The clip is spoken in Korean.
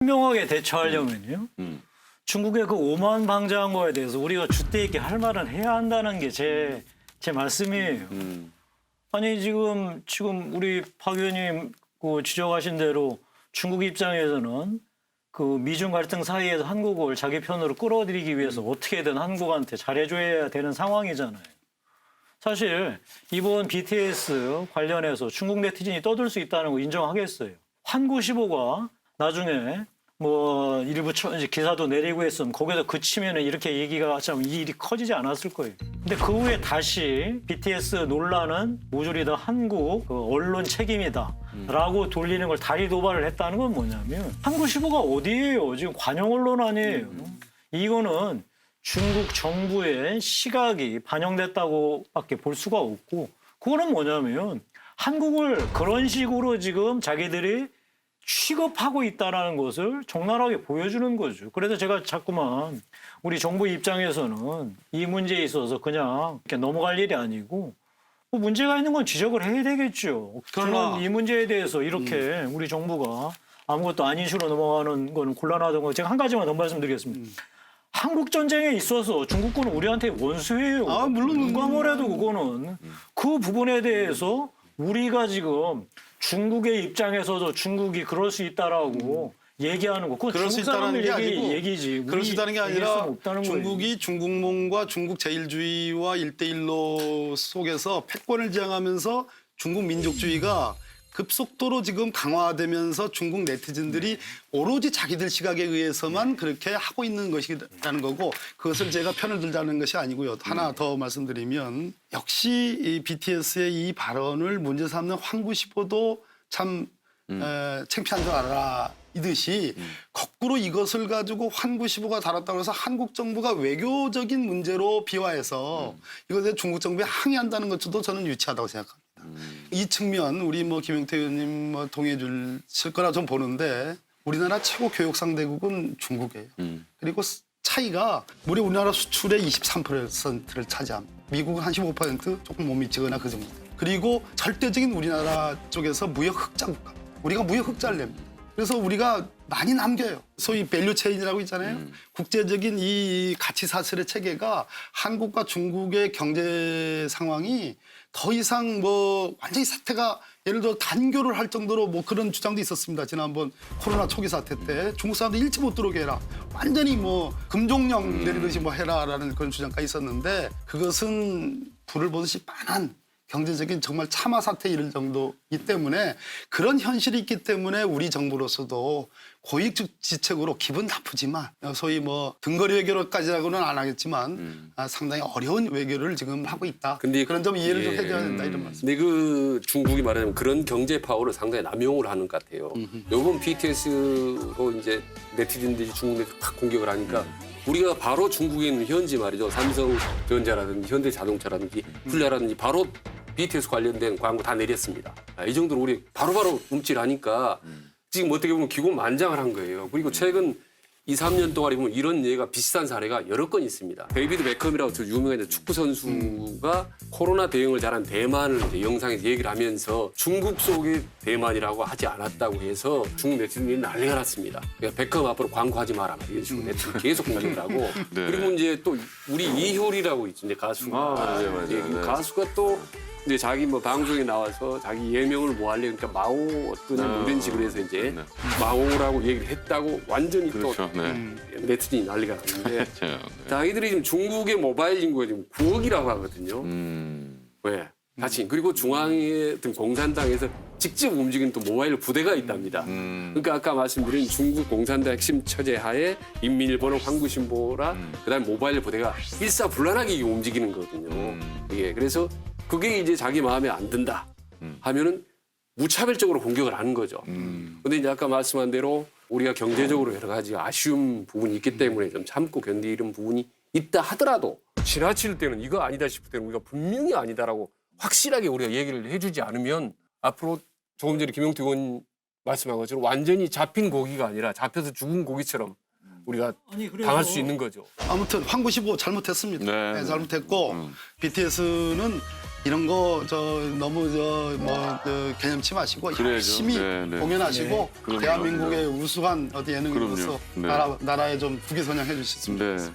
현명하게 대처하려면요. 중국의 그 오만 방자한 거에 대해서 우리가 줏대 있게 할 말은 해야 한다는 게 제 말씀이에요. 아니 지금 우리 박 의원님 그 지적하신 대로 중국 입장에서는 그 미중 갈등 사이에서 한국을 자기 편으로 끌어들이기 위해서 어떻게든 한국한테 잘해줘야 되는 상황이잖아요. 사실 이번 BTS 관련해서 중국 네티즌이 떠들 수 있다는 거 인정하겠어요. 한국15가 나중에 뭐 일부 이제 기사도 내리고 했으면 거기서 그치면은 이렇게 얘기가 참 이 일이 커지지 않았을 거예요. 근데 그 후에 다시 BTS 논란은 모조리 다 한국 그 언론 책임이다라고 돌리는 걸 다리 도발을 했다는 건 뭐냐면 한국15가 어디예요? 지금 관영 언론 아니에요. 이거는 중국 정부의 시각이 반영됐다고밖에 볼 수가 없고 그거는 뭐냐면 한국을 그런 식으로 지금 자기들이 취급하고 있다는 것을 적나라하게 보여주는 거죠. 그래서 제가 자꾸만 우리 정부 입장에서는 이 문제에 있어서 그냥 이렇게 넘어갈 일이 아니고 뭐 문제가 있는 건 지적을 해야 되겠죠. 저는 이 문제에 대해서 이렇게 우리 정부가 아무것도 아닌 식으로 넘어가는 건 곤란하던 거 제가 한 가지만 더 말씀드리겠습니다. 한국 전쟁에 있어서 중국군은 우리한테 원수예요. 물론 누가 뭐래도 그거는 그 부분에 대해서 우리가 지금 중국의 입장에서도 중국이 그럴 수 있다라고 얘기하는 거. 그건 그럴 수 중국 사람들 있다는 게 아니고 얘기지. 그럴 수 있다는 게 아니라 중국이 거예요. 중국몽과 중국 제일주의와 일대일로 속에서 패권을 지향하면서 중국 민족주의가 급속도로 지금 강화되면서 중국 네티즌들이 오로지 자기들 시각에 의해서만 그렇게 하고 있는 것이라는 거고 그것을 제가 편을 들자는 것이 아니고요. 하나 더 말씀드리면 역시 이 BTS의 이 발언을 문제 삼는 황구시보도 참 창피한 줄 알아 이듯이 거꾸로 이것을 가지고 환구시보가 다뤘다고 해서 한국 정부가 외교적인 문제로 비화해서 이것에 중국 정부에 항의한다는 것도 저는 유치하다고 생각합니다. 이 측면 우리 뭐 김영태 의원님 뭐 동의해 주실 거라 좀 보는데 우리나라 최고 교육 상대국은 중국이에요. 그리고 차이가 무려 우리나라 수출의 23%를 차지합니다. 미국은 한 15% 조금 못 미치거나 그 정도. 그리고 절대적인 우리나라 쪽에서 무역 흑자 국가. 우리가 무역 흑자를 냅니다. 그래서 우리가 많이 남겨요. 소위 밸류 체인이라고 있잖아요. 국제적인 이 가치 사슬의 체계가 한국과 중국의 경제 상황이 더 이상 뭐 완전히 사태가 예를 들어 단교를 할 정도로 뭐 그런 주장도 있었습니다. 지난번 코로나 초기 사태 때 중국 사람들 일치 못 들어오게 해라. 완전히 뭐 금종령 내리듯이 뭐 해라라는 그런 주장까지 있었는데 그것은 불을 보듯이 빤한 경제적인 정말 참화 사태에 이를 정도이기 때문에 그런 현실이 있기 때문에 우리 정부로서도 고익지책으로 기분 나쁘지만 소위 뭐 등거리 외교로까지라고는 안 하겠지만 상당히 어려운 외교를 지금 하고 있다. 근데 그런 점 이해를 좀 해줘야 된다 이런 말씀. 근데 그 중국이 말하자면 그런 경제 파워를 상당히 남용을 하는 것 같아요. 요번 BTS로 이제 네티즌들이 중국 네티즌 팍 공격을 하니까 우리가 바로 중국에 있는 현지 말이죠. 삼성전자라든지 현대자동차라든지 훌라라든지 바로 BTS 관련된 광고 다 내렸습니다. 이 정도로 우리 바로바로 움찔하니까 지금 어떻게 보면 기고만장을 한 거예요. 그리고 최근 2, 3년 동안에 보면 이런 예가 비슷한 사례가 여러 건 있습니다. 데이비드 베컴이라고 저 유명한 축구 선수가 코로나 대응을 잘한 대만을 이제 영상에서 얘기를 하면서 중국 속의 대만이라고 하지 않았다고 해서 중국 네티즌이 난리가 났습니다. 그러니까 베컴 앞으로 광고하지 마라 이런 식으로 네티즌 계속 공격을 하고 네. 그리고 이제 또 우리 이효리라고 있죠, 이제 가수가. 맞아요. 예, 네. 가수가 또 이제 자기 뭐 방송에 나와서 자기 예명을 뭐 하려 그러니까 마오 어떤 이런 식으로 해서 이제 네. 마오라고 얘기를 했다고 완전히 그렇죠. 또 네. 네티즌이 난리가 났는데 네. 자기들이 지금 중국의 모바일 인구가 지금 9억이라고 하거든요. 왜? 자칭 그리고 중앙의 어떤 공산당에서 직접 움직이는 또 모바일 부대가 있답니다. 그러니까 아까 말씀드린 중국 공산당 핵심 처제 하에 인민일보는 황구신보라 그다음에 모바일 부대가 일사불란하게 움직이는 거거든요. 예, 그래서 그게 이제 자기 마음에 안 든다 하면은 무차별적으로 공격을 하는 거죠. 근데 이제 아까 말씀한 대로 우리가 경제적으로 여러 가지 아쉬운 부분이 있기 때문에 좀 참고 견디는 부분이 있다 하더라도 지나칠 때는 이거 아니다 싶을 때는 우리가 분명히 아니다라고 확실하게 우리가 얘기를 해주지 않으면 앞으로 조금 전에 김용태 의원 말씀한 것처럼 완전히 잡힌 고기가 아니라 잡혀서 죽은 고기처럼 우리가 아니, 그래서- 당할 수 있는 거죠. 아무튼 황구15 잘못했습니다. 네. 네, 잘못했고 BTS는 이런 거 너무 개념치 마시고 그래야죠. 열심히 네, 네. 공연하시고 그럼요. 대한민국의 우수한 예능으로서 그럼요. 네. 나라에 좀 국위선양해 주셨습니다. 네.